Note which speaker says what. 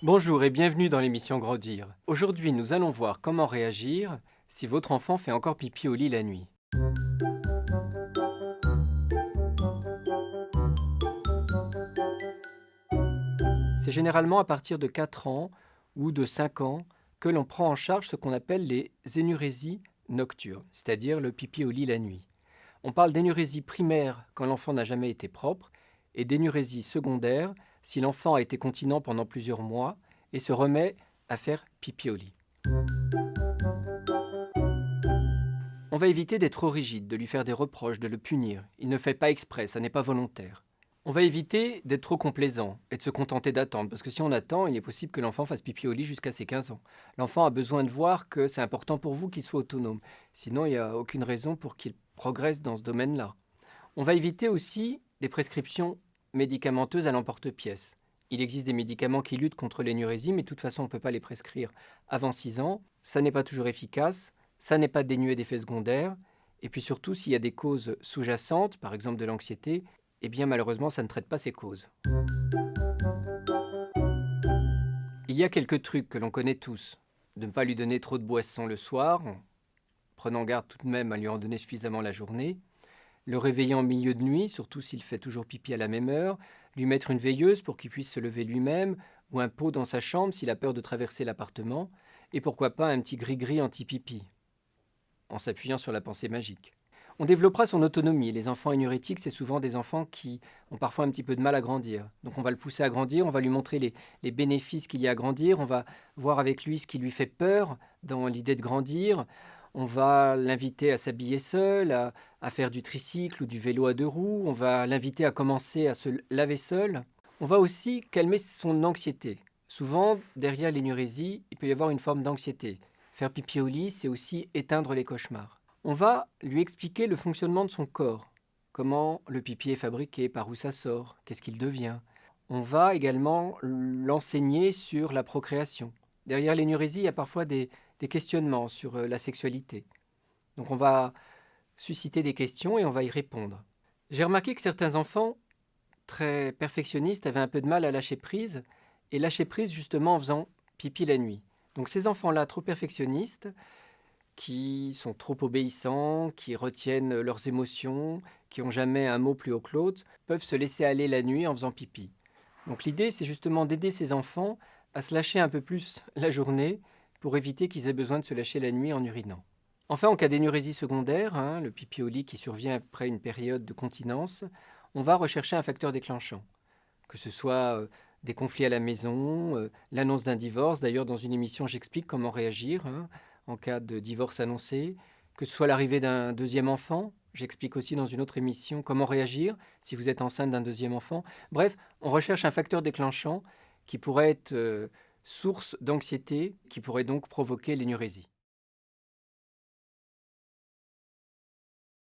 Speaker 1: Bonjour et bienvenue dans l'émission Grandir. Aujourd'hui, nous allons voir comment réagir si votre enfant fait encore pipi au lit la nuit. C'est généralement à partir de 4 ans ou de 5 ans que l'on prend en charge ce qu'on appelle les énurésies nocturnes, c'est-à-dire le pipi au lit la nuit. On parle d'énurésie primaire quand l'enfant n'a jamais été propre et d'énurésie secondaire si l'enfant a été continent pendant plusieurs mois et se remet à faire pipi au lit. On va éviter d'être trop rigide, de lui faire des reproches, de le punir. Il ne fait pas exprès, ça n'est pas volontaire. On va éviter d'être trop complaisant et de se contenter d'attendre, parce que si on attend, il est possible que l'enfant fasse pipi au lit jusqu'à ses 15 ans. L'enfant a besoin de voir que c'est important pour vous qu'il soit autonome. Sinon, il n'y a aucune raison pour qu'il progresse dans ce domaine-là. On va éviter aussi des prescriptions médicamenteuses à l'emporte-pièce. Il existe des médicaments qui luttent contre l'énurésie, mais de toute façon, on ne peut pas les prescrire avant 6 ans. Ça n'est pas toujours efficace, ça n'est pas dénué d'effets secondaires, et puis surtout, s'il y a des causes sous-jacentes, par exemple de l'anxiété, eh bien malheureusement, ça ne traite pas ces causes. Il y a quelques trucs que l'on connaît tous. De ne pas lui donner trop de boissons le soir, en prenant garde tout de même à lui en donner suffisamment la journée. Le réveiller en milieu de nuit, surtout s'il fait toujours pipi à la même heure. Lui mettre une veilleuse pour qu'il puisse se lever lui-même, ou un pot dans sa chambre s'il a peur de traverser l'appartement. Et pourquoi pas un petit gris-gris anti-pipi, en s'appuyant sur la pensée magique. On développera son autonomie. Les enfants énurétiques, c'est souvent des enfants qui ont parfois un petit peu de mal à grandir. Donc on va le pousser à grandir, on va lui montrer les bénéfices qu'il y a à grandir, on va voir avec lui ce qui lui fait peur dans l'idée de grandir. On va l'inviter à s'habiller seul, à faire du tricycle ou du vélo à 2 roues. On va l'inviter à commencer à se laver seul. On va aussi calmer son anxiété. Souvent, derrière l'énurésie, il peut y avoir une forme d'anxiété. Faire pipi au lit, c'est aussi éteindre les cauchemars. On va lui expliquer le fonctionnement de son corps. Comment le pipi est fabriqué, par où ça sort, qu'est-ce qu'il devient. On va également l'enseigner sur la procréation. Derrière l'énurésie, il y a parfois des questionnements sur la sexualité. Donc on va susciter des questions et on va y répondre. J'ai remarqué que certains enfants, très perfectionnistes, avaient un peu de mal à lâcher prise, et lâcher prise justement en faisant pipi la nuit. Donc ces enfants-là, trop perfectionnistes, qui sont trop obéissants, qui retiennent leurs émotions, qui n'ont jamais un mot plus haut que l'autre, peuvent se laisser aller la nuit en faisant pipi. Donc l'idée, c'est justement d'aider ces enfants à se lâcher un peu plus la journée pour éviter qu'ils aient besoin de se lâcher la nuit en urinant. Enfin, en cas d'énurésie secondaire, le pipi au lit qui survient après une période de continence, on va rechercher un facteur déclenchant, que ce soit des conflits à la maison, l'annonce d'un divorce. D'ailleurs, dans une émission, j'explique comment réagir en cas de divorce annoncé, que ce soit l'arrivée d'un deuxième enfant. J'explique aussi dans une autre émission comment réagir si vous êtes enceinte d'un deuxième enfant. Bref, on recherche un facteur déclenchant qui pourrait être source d'anxiété, qui pourrait donc provoquer l'énurésie.